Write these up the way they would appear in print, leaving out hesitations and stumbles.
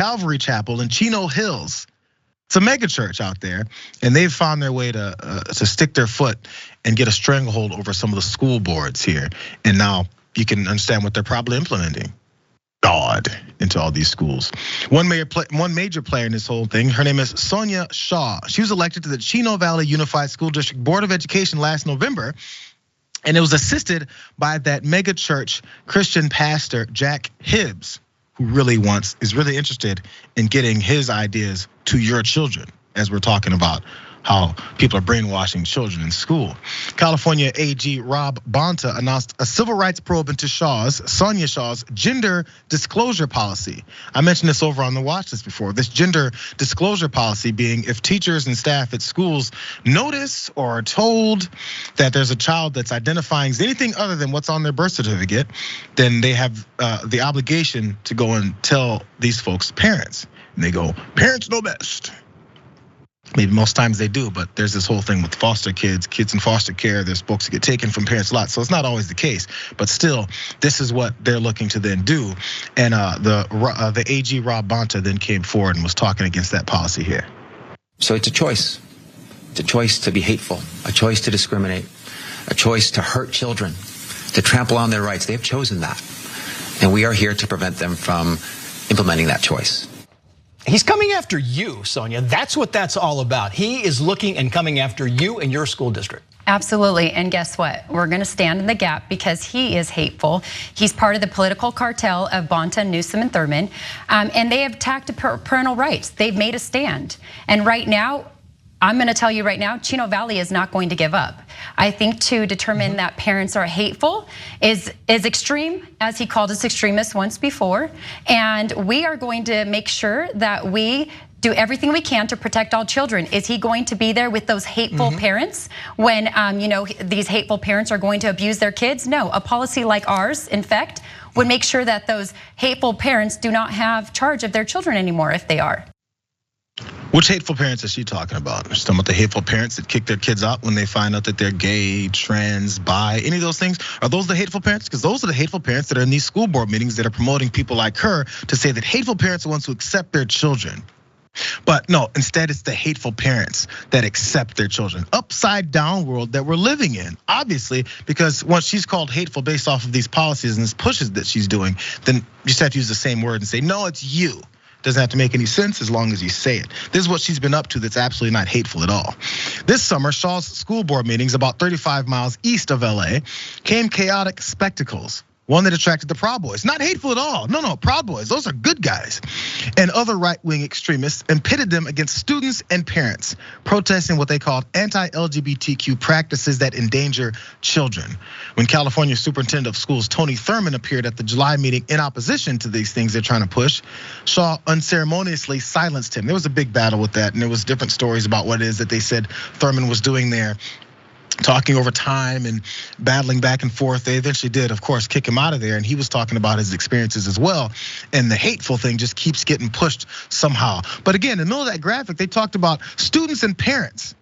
Calvary Chapel in Chino Hills. It's a megachurch out there, and they've found their way to stick their foot and get a stranglehold over some of the school boards here. And now you can understand what they're probably implementing. God into all these schools. One major player in this whole thing, her name is Sonja Shaw. She was elected to the Chino Valley Unified School District Board of Education last November, and it was assisted by that megachurch Christian pastor, Jack Hibbs, who is really interested in getting his ideas to your children, as we're talking about how people are brainwashing children in school. California AG Rob Bonta announced a civil rights probe into Sonja Shaw's gender disclosure policy. I mentioned this over on the watch list before. This gender disclosure policy being if teachers and staff at schools notice or are told that there's a child that's identifying as anything other than what's on their birth certificate, then they have the obligation to go and tell these folks' parents. And they go, parents know best. Maybe most times they do, but there's this whole thing with foster kids in foster care. There's folks that get taken from parents a lot, so it's not always the case. But still, this is what they're looking to then do. And the AG Rob Bonta then came forward and was talking against that policy here. So it's a choice. It's a choice to be hateful, a choice to discriminate, a choice to hurt children, to trample on their rights. They have chosen that, and we are here to prevent them from implementing that choice. He's coming after you, Sonja. That's what that's all about. He is looking and coming after you and your school district. Absolutely, and guess what? We're gonna stand in the gap because he is hateful. He's part of the political cartel of Bonta, Newsom, and Thurman, and they have attacked parental rights. They've made a stand, and right now, I'm gonna tell you right now, Chino Valley is not going to give up. I think to determine that parents are hateful is extreme, as he called us extremists once before. And we are going to make sure that we do everything we can to protect all children. Is he going to be there with those hateful parents when these hateful parents are going to abuse their kids? No, a policy like ours, in fact, would make sure that those hateful parents do not have charge of their children anymore if they are. Which hateful parents is she talking about? She's talking about the hateful parents that kick their kids out when they find out that they're gay, trans, bi, any of those things? Are those the hateful parents? Because those are the hateful parents that are in these school board meetings that are promoting people like her to say that hateful parents are the ones who accept their children. But no, instead it's the hateful parents that accept their children. Upside down world that we're living in, obviously, because once she's called hateful based off of these policies and these pushes that she's doing, then you just have to use the same word and say, no, it's you. Doesn't have to make any sense as long as you say it. This is what she's been up to that's absolutely not hateful at all. This summer, Shaw's school board meetings about 35 miles east of LA came chaotic spectacles. One that attracted the Proud Boys. Not hateful at all. No, Proud Boys, those are good guys. And other right-wing extremists and pitted them against students and parents, protesting what they called anti-LGBTQ practices that endanger children. When California Superintendent of Schools Tony Thurman appeared at the July meeting in opposition to these things they're trying to push, Shaw unceremoniously silenced him. There was a big battle with that, and there was different stories about what it is that they said Thurman was doing there. Talking over time and battling back and forth. They eventually did, of course, kick him out of there, and he was talking about his experiences as well. And the hateful thing just keeps getting pushed somehow. But again, in the middle of that graphic, they talked about students and parents,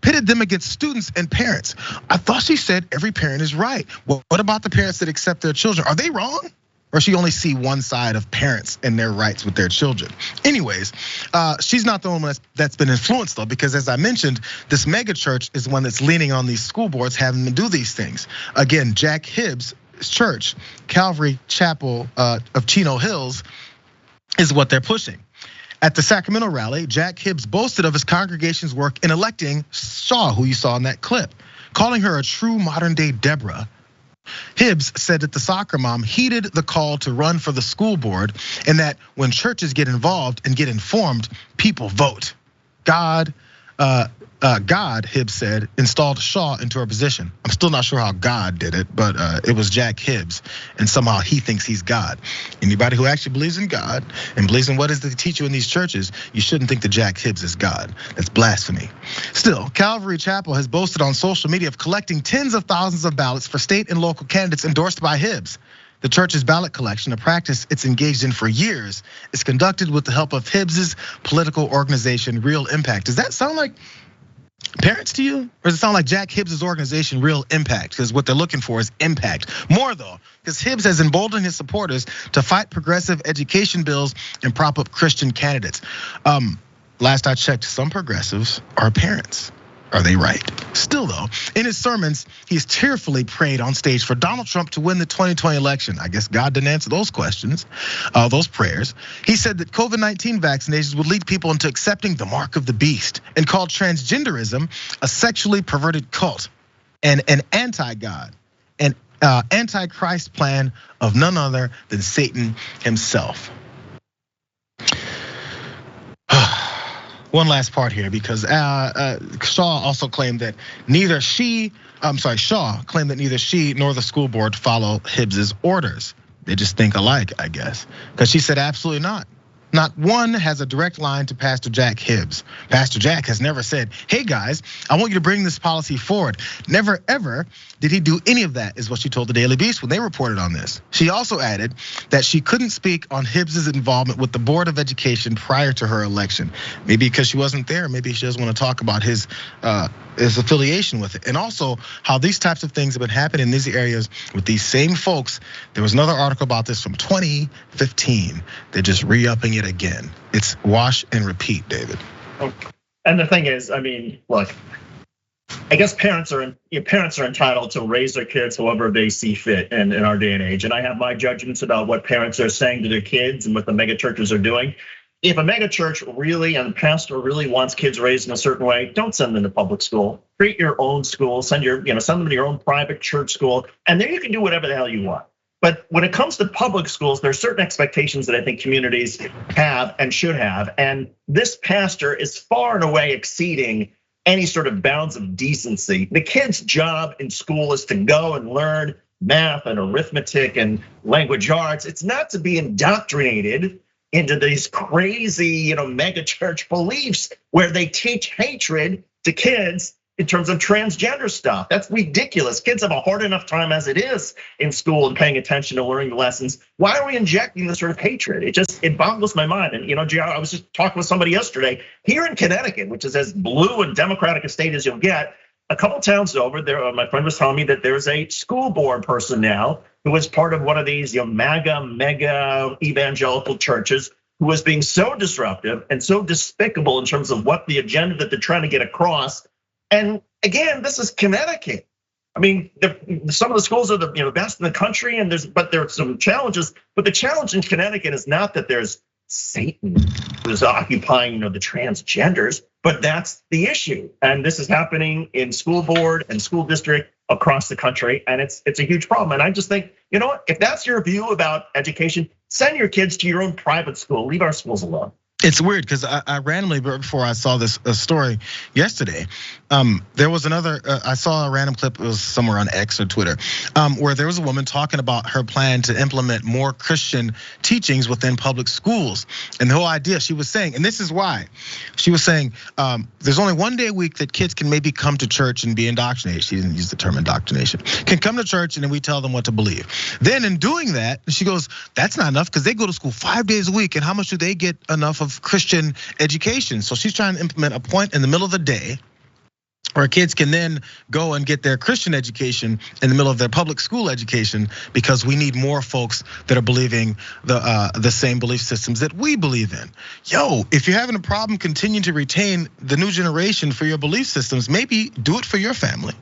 pitted them against students and parents. I thought she said every parent is right. Well, what about the parents that accept their children? Are they wrong? Or she only see one side of parents and their rights with their children. Anyways, she's not the only one that's been influenced though, because as I mentioned, this mega church is one that's leaning on these school boards having them do these things. Again, Jack Hibbs' church, Calvary Chapel of Chino Hills, is what they're pushing. At the Sacramento rally, Jack Hibbs boasted of his congregation's work in electing Shaw, who you saw in that clip, calling her a true modern day Deborah. Hibbs said that the soccer mom heeded the call to run for the school board and that when churches get involved and get informed, people vote. God, Hibbs said, installed Shaw into her position. I'm still not sure how God did it, but it was Jack Hibbs, and somehow he thinks he's God. Anybody who actually believes in God and believes in what is they teach you in these churches, you shouldn't think that Jack Hibbs is God. That's blasphemy. Still, Calvary Chapel has boasted on social media of collecting tens of thousands of ballots for state and local candidates endorsed by Hibbs. The church's ballot collection, a practice it's engaged in for years, is conducted with the help of Hibbs's political organization, Real Impact. Does that sound like parents to you? Or does it sound like Jack Hibbs' organization real impact? Because what they're looking for is impact. More though, because Hibbs has emboldened his supporters to fight progressive education bills and prop up Christian candidates. Last I checked, some progressives are parents. Are they right? Still though, in his sermons, he's tearfully prayed on stage for Donald Trump to win the 2020 election. I guess God didn't answer those questions, those prayers. He said that COVID-19 vaccinations would lead people into accepting the mark of the beast and called transgenderism a sexually perverted cult and an anti-God, an anti-Christ plan of none other than Satan himself. One last part here, because Shaw also claimed that Shaw claimed that neither she nor the school board follow Hibbs's orders. They just think alike, I guess. Because she said absolutely not. Not one has a direct line to Pastor Jack Hibbs. Pastor Jack has never said, hey guys, I want you to bring this policy forward. Never ever did he do any of that, is what she told the Daily Beast when they reported on this. She also added that she couldn't speak on Hibbs's involvement with the Board of Education prior to her election. Maybe because she wasn't there, maybe she doesn't want to talk about his affiliation with it. And also how these types of things have been happening in these areas with these same folks. There was another article about this from 2015. They're just re-upping it again. It's wash and repeat, David. And the thing is, I mean, look, I guess parents are entitled to raise their kids however they see fit in our day and age. And I have my judgments about what parents are saying to their kids and what the megachurches are doing. If a megachurch really and the pastor really wants kids raised in a certain way, don't send them to public school. Create your own school. Send them to your own private church school, and then you can do whatever the hell you want. But when it comes to public schools, there are certain expectations that I think communities have and should have. And this pastor is far and away exceeding any sort of bounds of decency. The kid's job in school is to go and learn math and arithmetic and language arts. It's not to be indoctrinated into these crazy, mega church beliefs where they teach hatred to kids in terms of transgender stuff. That's ridiculous. Kids have a hard enough time as it is in school and paying attention to learning the lessons. Why are we injecting this sort of hatred? It boggles my mind. And Jayar, I was just talking with somebody yesterday here in Connecticut, which is as blue and democratic a state as you'll get. A couple towns over there, my friend was telling me that there's a school board person now who was part of one of these mega evangelical churches who was being so disruptive and so despicable in terms of what the agenda that they're trying to get across. And again, this is Connecticut. I mean, some of the schools are the best in the country, but there are some challenges. But the challenge in Connecticut is not that there's Satan who's occupying the transgenders, but that's the issue. And this is happening in school board and school district across the country, and it's a huge problem. And I just think, what? If that's your view about education, send your kids to your own private school. Leave our schools alone. It's weird because I randomly, before I saw this story yesterday, there was another, I saw a random clip, it was somewhere on X or Twitter, where there was a woman talking about her plan to implement more Christian teachings within public schools. And the whole idea, she was saying, and this is why, she was saying, there's only one day a week that kids can maybe come to church and be indoctrinated. She didn't use the term indoctrination. Can come to church and then we tell them what to believe. Then in doing that, she goes, that's not enough because they go to school 5 days a week, and how much do they get enough of Christian education? So she's trying to implement a point in the middle of the day where kids can then go and get their Christian education in the middle of their public school education, because we need more folks that are believing the same belief systems that we believe in. Yo, if you're having a problem continuing to retain the new generation for your belief systems, maybe do it for your family.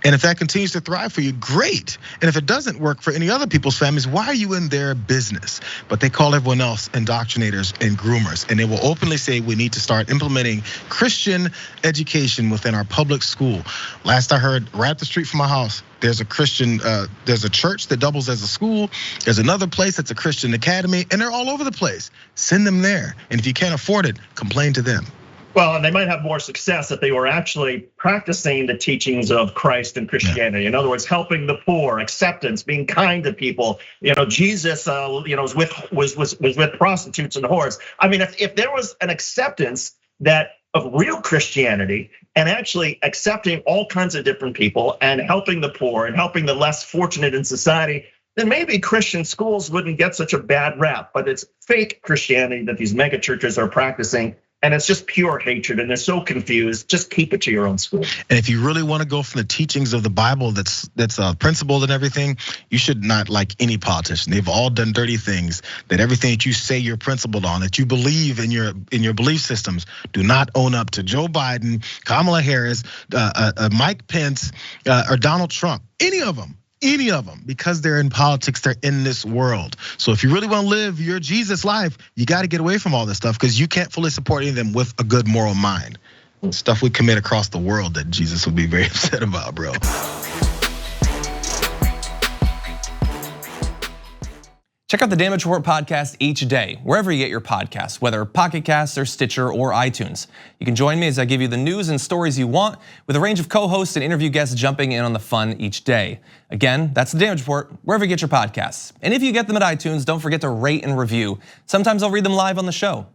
And if that continues to thrive for you, great. And if it doesn't work for any other people's families, why are you in their business? But they call everyone else indoctrinators and groomers. And they will openly say we need to start implementing Christian education within our public school. Last I heard, right up the street from my house, there's a Christian, there's a church that doubles as a school. There's another place that's a Christian academy, and they're all over the place. Send them there. And if you can't afford it, complain to them. Well, and they might have more success if they were actually practicing the teachings of Christ and Christianity. In other words, helping the poor, acceptance, being kind to people. Jesus, was with prostitutes and whores. I mean, if there was an acceptance of real Christianity and actually accepting all kinds of different people and helping the poor and helping the less fortunate in society, then maybe Christian schools wouldn't get such a bad rap. But it's fake Christianity that these mega churches are practicing. And it's just pure hatred, and they're so confused. Just keep it to your own school. And if you really want to go from the teachings of the Bible, that's principled and everything, you should not like any politician. They've all done dirty things. That everything that you say you're principled on, that you believe in your belief systems, do not own up to Joe Biden, Kamala Harris, Mike Pence, or Donald Trump. Any of them. Because they're in politics, they're in this world. So if you really want to live your Jesus life, you got to get away from all this stuff, because you can't fully support any of them with a good moral mind. Stuff we commit across the world that Jesus would be very upset about, bro. Check out the Damage Report podcast each day, wherever you get your podcasts, whether Pocket Casts or Stitcher or iTunes. You can join me as I give you the news and stories you want, with a range of co-hosts and interview guests jumping in on the fun each day. Again, that's the Damage Report, wherever you get your podcasts. And if you get them at iTunes, don't forget to rate and review. Sometimes I'll read them live on the show.